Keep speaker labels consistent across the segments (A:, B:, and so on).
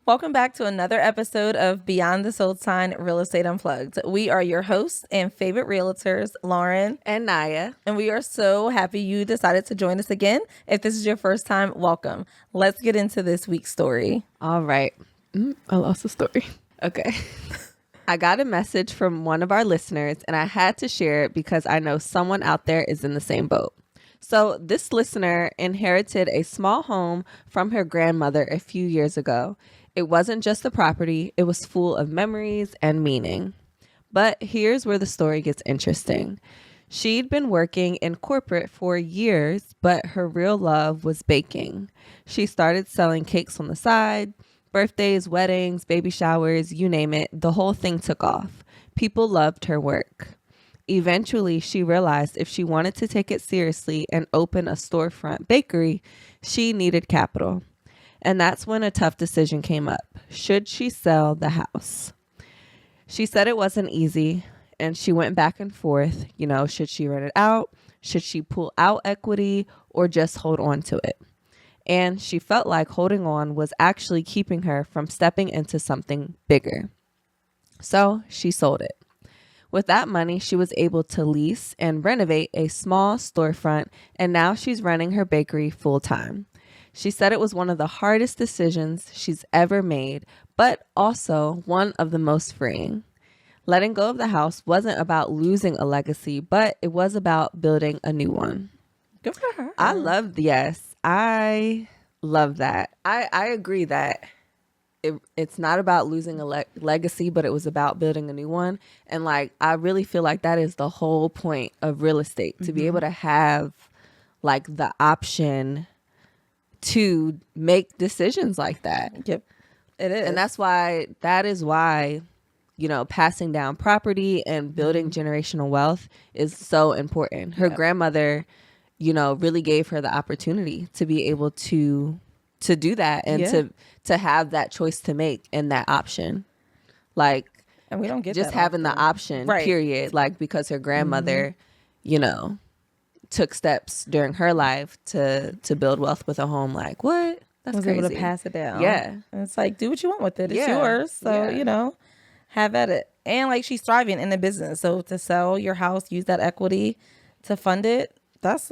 A: Welcome back to another episode of Beyond the Sold Sign Real Estate Unplugged. We are your hosts and favorite realtors, Lauren
B: and Naya.
A: And we are so happy you decided to join us again. If this is your first time, welcome. Let's get into this week's story.
B: All right. I lost the story. Okay. I got a message from one of our listeners and I had to share it because I know someone out there is in the same boat. So this listener inherited a small home from her grandmother a few years ago. It wasn't just a property, it was full of memories and meaning. But here's where the story gets interesting. She'd been working in corporate for years, but her real love was baking. She started selling cakes on the side, birthdays, weddings, baby showers, you name it. The whole thing took off. People loved her work. Eventually, she realized if she wanted to take it seriously and open a storefront bakery, she needed capital. And that's when a tough decision came up. Should she sell the house? She said it wasn't easy, and she went back and forth. Should she rent it out? Should she pull out equity or just hold on to it? And she felt like holding on was actually keeping her from stepping into something bigger. So she sold it. With that money, she was able to lease and renovate a small storefront, and now she's running her bakery full time. She said it was one of the hardest decisions she's ever made, but also one of the most freeing. Letting go of the house wasn't about losing a legacy, but it was about building a new one.
A: Good for her.
B: I love that. I agree that it's not about losing a legacy, but it was about building a new one. And I really feel like that is the whole point of real estate, to be able to have the option to make decisions like that.
A: Yep, it is.
B: And that is why, passing down property and building generational wealth is so important. Her grandmother, really gave her the opportunity to be able to do that and to have that choice to make and that option. And
A: we don't get
B: just
A: that
B: having
A: often.
B: the option, right. Period. Because her grandmother, took steps during her life to build wealth with a home. What? That's
A: was
B: crazy.
A: able to pass it down.
B: Yeah.
A: And it's do what you want with it. It's yours. So, have at it. And she's thriving in the business. So to sell your house, use that equity to fund it, that's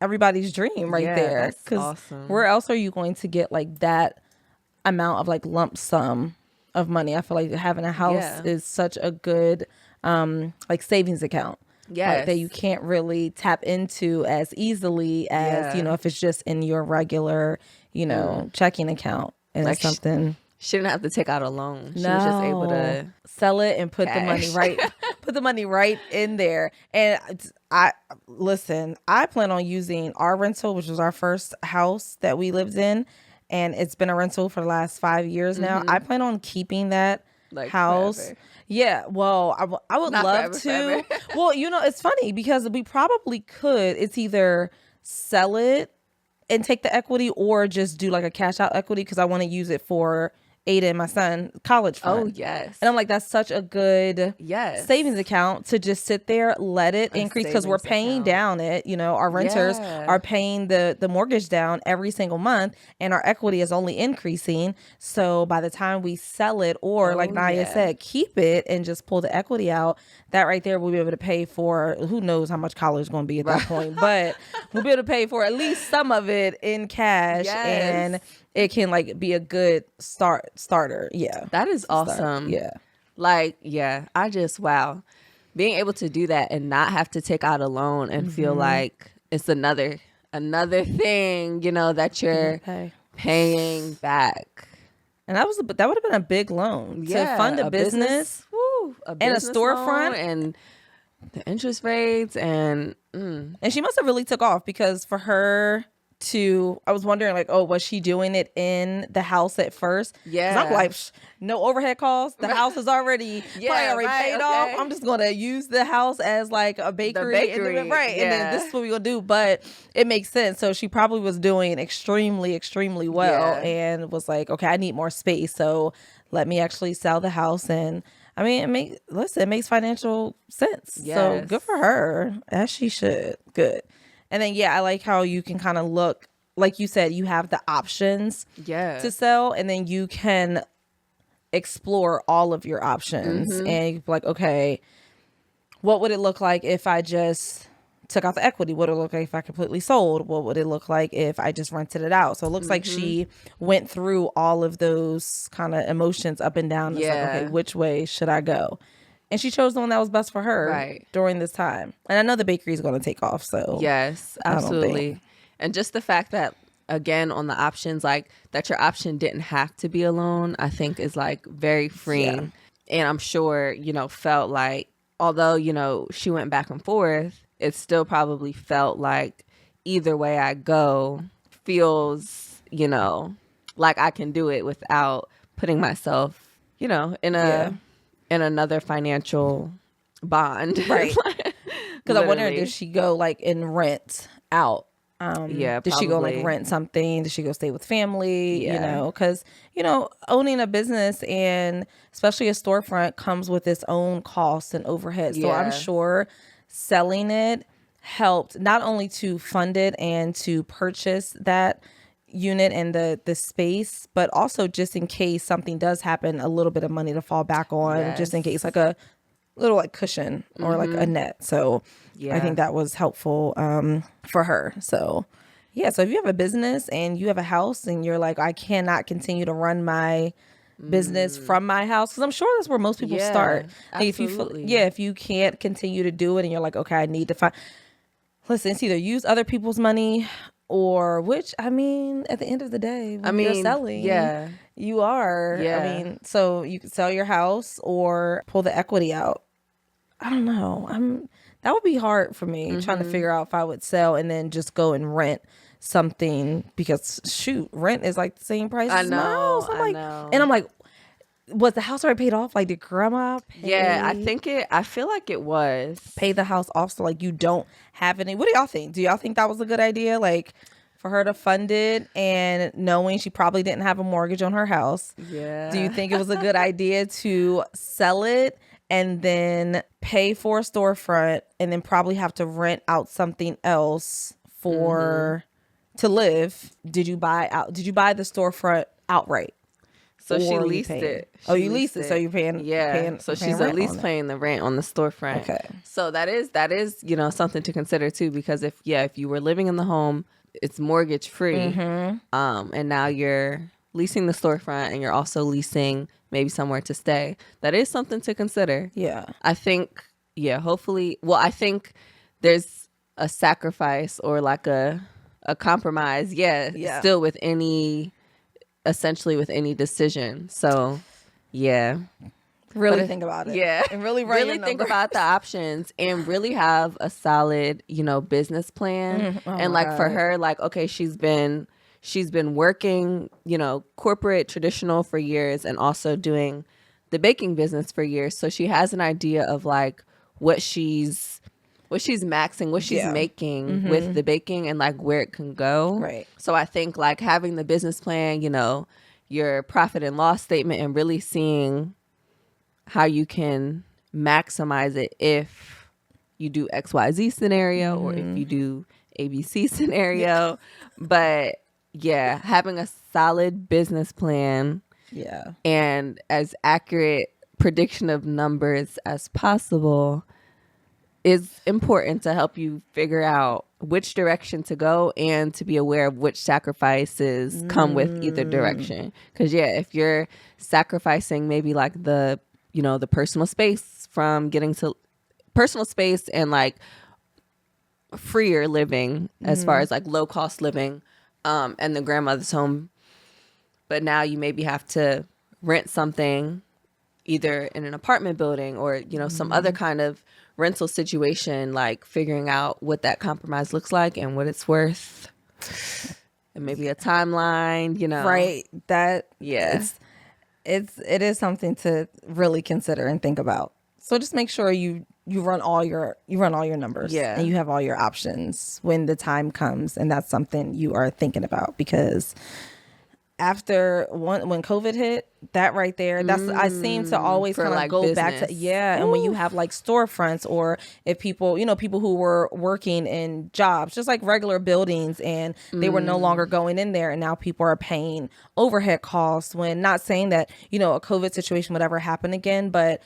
A: everybody's dream right there.
B: That's awesome.
A: Where else are you going to get that amount of lump sum of money? I feel like having a house is such a good savings account.
B: Yes.
A: That you can't really tap into as easily as, if it's just in your regular, checking account. And it's something.
B: She didn't have to take out a loan. She
A: No.
B: was just able to
A: sell it and put the money right in there. And I plan on using our rental, which was our first house that we lived in. And it's been a rental for the last 5 years now. I plan on keeping that house.
B: Forever.
A: Yeah, well, I would
B: Not
A: love
B: forever.
A: Well, it's funny because we probably could. It's either sell it and take the equity or just do a cash out equity because I want to use it for Ada and my son college fund.
B: Oh, yes.
A: And I'm that's such a good savings account to just sit there, let it increase because we're paying down it. Our renters are paying the mortgage down every single month and our equity is only increasing. So by the time we sell it or Naya said, keep it and just pull the equity out, that right there we'll be able to pay for who knows how much college is going to be at that point. But we'll be able to pay for at least some of it in cash and it can be a good starter. Yeah.
B: That is awesome.
A: Yeah.
B: I just, wow. Being able to do that and not have to take out a loan and feel like it's another thing, that you're paying back.
A: And that would have been a big loan to fund a business and a storefront
B: and the interest rates and
A: she must have really took off because for her I was wondering was she doing it in the house at first?
B: Yeah.
A: 'Cause I'm no overhead costs. The house is already paid off. I'm just going to use the house as a bakery. Right. And then this is what we're going to do. But it makes sense. So she probably was doing extremely, extremely well and was okay, I need more space. So let me actually sell the house. And I mean, it makes financial sense.
B: Yes.
A: So good for her, as she should. Good. And then, I like how you can kind of look like you said, you have the options to sell, and then you can explore all of your options and you're like, okay, what would it look like if I just took out the equity? What would it look like if I completely sold? What would it look like if I just rented it out? So it looks like she went through all of those kind of emotions up and down. It's like, okay, which way should I go? And she chose the one that was best for her during this time. And I know the bakery is going to take off. So
B: yes, absolutely. And just the fact that, again, on the options, like that your option didn't have to be a loan, I think is like very freeing. And I'm sure, felt like, although, she went back and forth, it still probably felt like either way I go feels, like I can do it without putting myself, in another financial bond.
A: Right. Because I wonder, did she go like and rent out? Did she go like rent something? Did she go stay with family? Because owning a business, and especially a storefront, comes with its own costs and overhead. So I'm sure selling it helped not only to fund it and to purchase that unit and the space, but also just in case something does happen, a little bit of money to fall back on, just in case, like a little like cushion or like a net. So I think that was helpful for her. So so if you have a business and you have a house and you're like, I cannot continue to run my business from my house, because I'm sure that's where most people start. Like if you can't continue to do it and you're like, okay, I need to find, listen, it's either use other people's money, or, which, I mean, at the end of the day, when you're selling, you are. I mean, so you could sell your house or pull the equity out. I don't know. That would be hard for me, trying to figure out if I would sell and then just go and rent something, because shoot, rent is like the same price as my house. And I'm like, was the house already paid off? Like, did grandma pay?
B: I feel like it was.
A: Pay the house off, so like you don't have any. What do y'all think? Do y'all think that was a good idea? Like, for her to fund it and knowing she probably didn't have a mortgage on her house.
B: Yeah.
A: Do you think it was a good idea to sell it and then pay for a storefront and then probably have to rent out something else for to live? Did you buy the storefront outright?
B: So she leased it.
A: You leased it. So you're paying.
B: Yeah. So she's at least paying the rent on the storefront.
A: Okay.
B: So that is something to consider too, because if you were living in the home, it's mortgage free, and now you're leasing the storefront and you're also leasing maybe somewhere to stay. That is something to consider. Yeah. I think. Hopefully. Well, I think there's a sacrifice or like a compromise. Still with any. Essentially with any decision. So
A: really think about it, and really
B: think about the options and really have a solid business plan. And like for her, like, okay, she's been working corporate traditional for years and also doing the baking business for years, so she has an idea of like what she's maxing, what she's making with the baking and like where it can go.
A: Right.
B: So I think like having the business plan, your profit and loss statement, and really seeing how you can maximize it if you do XYZ scenario or if you do ABC scenario. But having a solid business plan and as accurate prediction of numbers as possible is important to help you figure out which direction to go and to be aware of which sacrifices come with either direction. Because if you're sacrificing maybe like the personal space from getting to personal space and like freer living as far as like low cost living and the grandmother's home, but now you maybe have to rent something either in an apartment building or some other kind of rental situation, like figuring out what that compromise looks like and what it's worth, and maybe a timeline,
A: right? That it is something to really consider and think about. So just make sure you run all your numbers, and you have all your options when the time comes, and that's something you are thinking about, because after when COVID hit, That right there. That's I seem to always kind of
B: like
A: go back to
B: business.
A: and when you have like storefronts, or if people, people who were working in jobs, just like regular buildings, and they were no longer going in there, and now people are paying overhead costs. When, not saying that, a COVID situation would ever happen again, but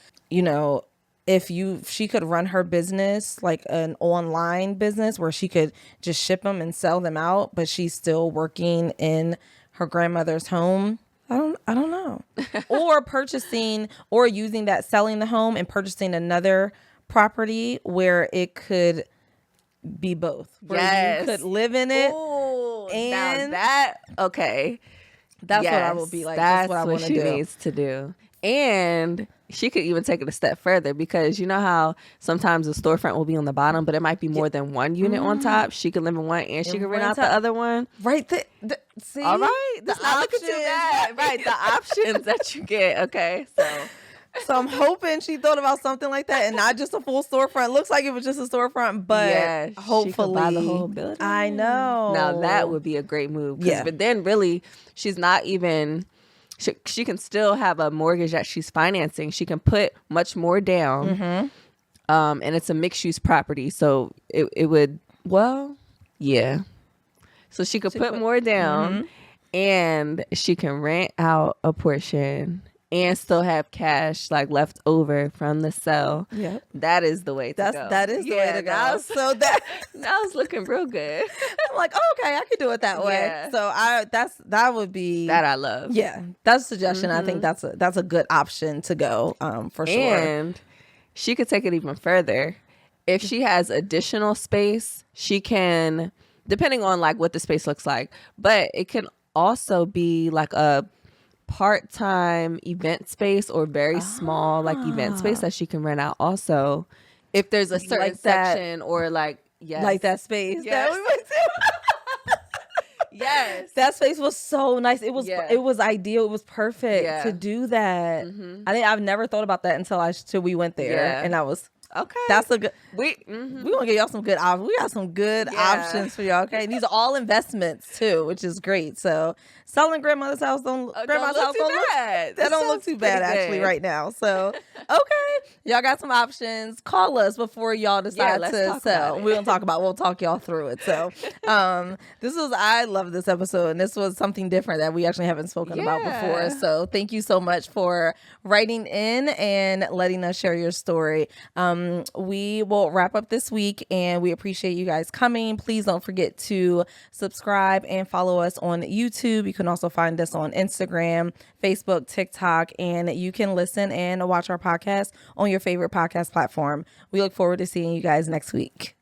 A: if she could run her business like an online business where she could just ship them and sell them out, but she's still working in her grandmother's home. I don't know. Or purchasing, or using that, selling the home and purchasing another property where it could be both. Where you could live in it.
B: Ooh,
A: and
B: now that, okay.
A: That's what I will be like.
B: That's
A: what I
B: what she needs to do. And she could even take it a step further, because you know how sometimes the storefront will be on the bottom, but it might be more than one unit on top. She could live in one and she could rent out the other one.
A: Right. See?
B: All right. That's not looking too bad. Right. The options that you get. Okay.
A: So I'm hoping she thought about something like that, and not just a full storefront. Looks like it was just a storefront, but hopefully
B: she could buy the whole building.
A: I know.
B: Now that would be a great move. But then really, she's not even... She can still have a mortgage that she's financing. She can put much more down. And it's a mixed-use property. So it would, So she could put more down, and she can rent out a portion and still have cash like left over from the sale.
A: Yeah,
B: that is the way to go.
A: That is the way to go. So that
B: was looking real good.
A: I'm like, oh, okay, I could do it that way.
B: Yeah.
A: So that would be
B: that I love.
A: Yeah, that's a suggestion. I think that's a good option to go for sure.
B: And she could take it even further. If she has additional space, she can, depending on like what the space looks like, but it can also be like a part-time event space, or very small like event space that she can rent out also, if there's a certain like section or like
A: like that space that we went to.
B: Yes,
A: that space was so nice. It was ideal. It was perfect to do that. I think I've never thought about that until we went there, and I was
B: okay.
A: That's a good. We gonna give y'all some good options. We got some good options for y'all. Okay, and these are all investments too, which is great. So selling grandmother's house don't look too bad actually right now. So okay, y'all got some options. Call us before y'all decide to sell. We'll talk y'all through it. So I love this episode, and this was something different that we actually haven't spoken about before. So thank you so much for writing in and letting us share your story. We will wrap up this week, and we appreciate you guys coming. Please don't forget to subscribe and follow us on YouTube. You can also find us on Instagram, Facebook, TikTok, and you can listen and watch our podcast on your favorite podcast platform. We look forward to seeing you guys next week.